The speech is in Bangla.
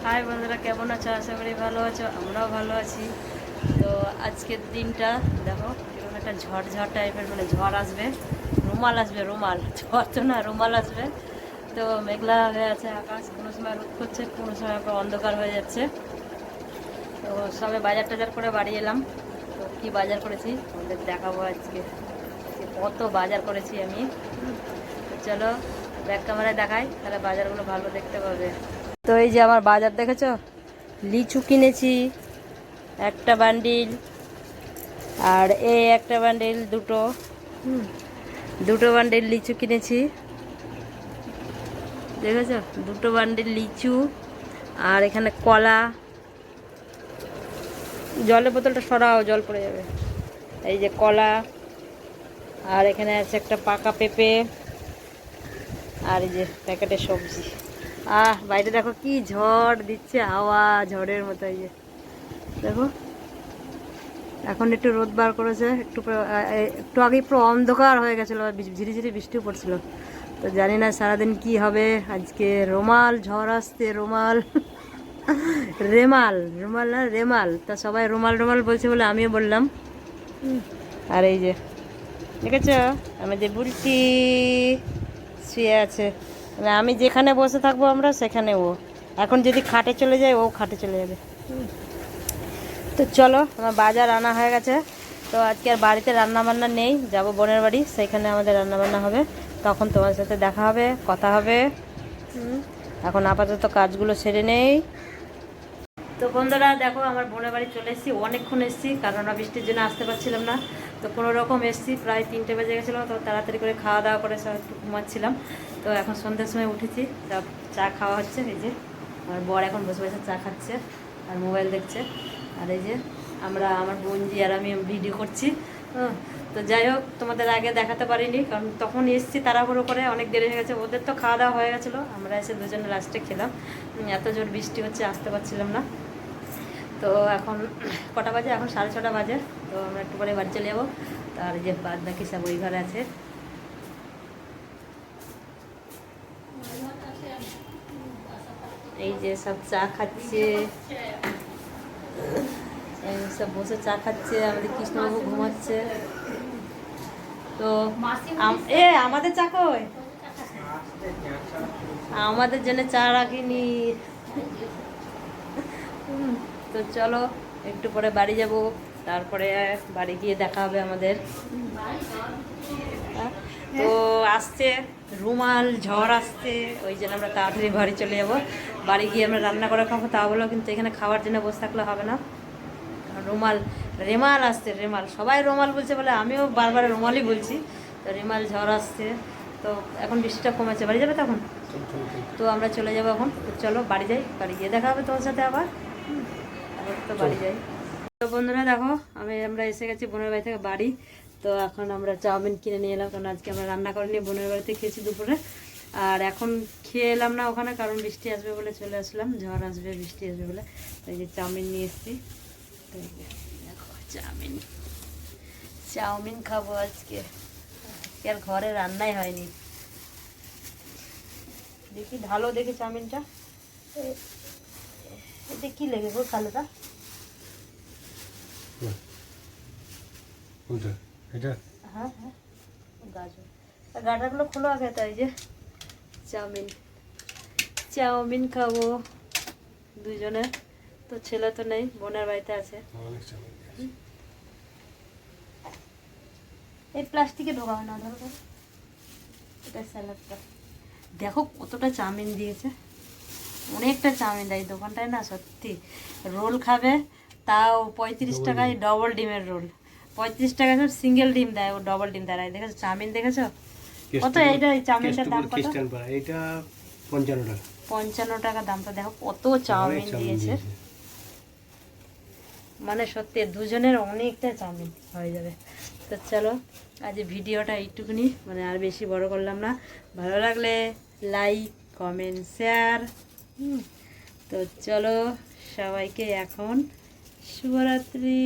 হাই বন্ধুরা, কেমন আছো? আশা করি ভালো আছো, আমরাও ভালো আছি। তো আজকের দিনটা দেখো এরকম একটা ঝড় ঝড় টাইপের, মানে ঝড় আসবে, রুমাল আসবে, রুমাল ঝড় তো না, রুমাল আসবে। তো মেঘলা হয়ে আছে আকাশ, কোনো সময় রোদ করছে, কোনো সময় আবার অন্ধকার হয়ে যাচ্ছে। তো সবে বাজার টাজার করে বাড়ি এলাম। তো কী বাজার করেছি আমাদের দেখাবো আজকে, যে কত বাজার করেছি আমি। তো চলো ব্যাক ক্যামেরায় দেখাই, তাহলে বাজারগুলো ভালো দেখতে পাবে। তো এই যে আমার বাজার দেখেছো, লিচু কিনেছি একটা বান্ডিল, আর এই একটা বান্ডিল দুটো, দুটো বান্ডিল লিচু কিনেছি, দেখেছো, দুটো বান্ডিল লিচু। আর এখানে কলা, জলের বোতলটা সরাও, জল পড়ে যাবে। এই যে কলা, আর এখানে আছে একটা পাকা পেঁপে, আর এই যে প্যাকেটের সবজি। বাইরে দেখো কি ঝড় দিচ্ছে, হাওয়া ঝড়ের মতো। এই যে দেখো, এখন একটু রোদ বার করেছে, একটু আগে পুরো অন্ধকার হয়ে গেছিলো, ঝিরি ঝিরি বৃষ্টিও পড়ছিল। তো জানি না সারাদিন কি হবে আজকে। রুমাল ঝড় আসতে, রুমাল রেমাল, রুমাল না রেমাল, তা সবাই রুমাল রুমাল বলছে বলে আমিও বললাম। আর এই যে দেখেছ আমাদের বুলটি শুয়ে আছে, মানে আমি যেখানে বসে থাকবো আমরা সেখানে ও, এখন যদি খাটে চলে যায় ও খাটে চলে যাবে। তো চলো, আমার বাজার আনা হয়ে গেছে। তো আজকে আর বাড়িতে রান্না বান্না নেই, যাব বোনের বাড়ি, সেইখানে আমাদের রান্না বান্না হবে, তখন তোমার সাথে দেখা হবে, কথা হবে। এখন আপাতত কাজগুলো সেরে নেই। তো বন্ধুরা দেখো, আমার বোনের বাড়ি চলে এসেছি, অনেকক্ষণ এসেছি, কারণ আমরা বৃষ্টির জন্য আসতে পারছিলাম না। তো কোনো রকম এসেছি, প্রায় 3টে বেজে গেছিলো। তো তাড়াতাড়ি করে খাওয়া দাওয়া করে সব একটু ঘুমাচ্ছিলাম। তো এখন সন্ধ্যের সময় উঠেছি, সব চা খাওয়া হচ্ছে। এই যে আমার বর এখন বসে বসে চা খাচ্ছে আর মোবাইল দেখছে। আর এই যে আমার বোনজি আর আমি ভিডিও করছি। তো যাই হোক, তোমাদের আগে দেখাতে পারিনি, কারণ তখন এসেছি তাড়াহুড়ো করে, অনেক দেরি হয়ে গেছে। ওদের তো খাওয়া দাওয়া হয়ে গেছিলো, আমরা এসে দুজনে লাস্টে খেলাম। এত জোর বৃষ্টি হচ্ছে, আসতে পারছিলাম না। তো এখন কটা বাজে? এখন 6:30 বাজে। তো আমরা একটু পরে বাড়ি চলে যাবো। তার যে বাদ বাকি সব ওই ঘরে আছে। এই যে সব চা খাচ্ছে, সব বসে চা খাচ্ছে, আমাদের কৃষ্ণবাবু ঘুমাচ্ছে। তো আমাদের চা কই? আমাদের জন্য চা রাখিনি। তো চলো একটু পরে বাড়ি যাব, তারপরে বাড়ি গিয়ে দেখা হবে আমাদের। তো আসছে রুমাল ঝড় আসছে, ওই জন্য আমরা তাড়াতাড়ি বাড়ি চলে যাব। বাড়ি গিয়ে আমরা রান্না করে খাবো, তা বলো, কিন্তু এখানে খাওয়ার জন্য বসে থাকলে হবে না। রুমাল, রেমাল আসছে, রেমাল, সবাই রুমাল বলছে বলে আমিও বারবার রুমালই বলছি। তো রেমাল ঝড় আসছে। তো এখন বৃষ্টিটা কমেছে, বাড়ি যাবে তখন। তো আমরা চলে যাবো এখন। তো চলো বাড়ি যাই, বাড়ি গিয়ে দেখা হবে তোমার সাথে আবার। তো বাড়ি যাই। তো বন্ধুরা দেখো, আমরা এসে গেছি বোনের বাড়ি থেকে বাড়ি। তো এখন আমরা চাউমিন কিনে নিয়ে এলাম, কারণ আজকে আমরা রান্না করিনি, বোনের বাড়িতে খেয়েছি দুপুরে। আর এখন খেয়ে এলাম না ওখানে, কারণ বৃষ্টি আসবে বলে চলে আসলাম, ঝড় আসবে বৃষ্টি আসবে বলে। তো এই যে চাউমিন নিয়ে এসেছি। তো দেখো চাউমিন, চাউমিন খাবো আজকে। আর ঘরে রান্নাই হয়নি। দেখি ভালো দেখি চাউমিনটা। এটা কি লেগে গো কালোটা? হ্যাঁ হ্যাঁ, গাজর। গাজরগুলো খোলা আগে। তাই যে চাউমিন, চাউমিন খাবো দুজনে। তো ছেলে তো নেই, বোনের বাড়িতে আছে। এই প্লাস্টিকে ঢোকাও না, ধরো ধরো, এটা স্যালাডটা। দেখো কতটা চাউমিন দিয়েছে, অনেকটা চাউমিন দেয় দোকানটায় না, সত্যি। রোল খাবে তাও 35 টাকায়, ডবল ডিমের রোল 35 টাকা, সব সিঙ্গেল ডিম দেয়, ও ডবল ডিম দেয়। দেখেছো চাউমিন, দেখেছো কত? এইটা এই চাউমিনটার দাম কত? এটা 55 টাকা। 55 টাকা দামটা, দেখো কত চাউমিন দিয়েছে। মানে সত্যি দুজনের অনেকটা চাউমিন হয়ে যাবে। তো চলো আজ ভিডিওটা এইটুকুনি, মানে আর বেশি বড় করলাম না। ভালো লাগলে লাইক, কমেন্ট, শেয়ার। তো চলো সবাইকে এখন শুভরাত্রি।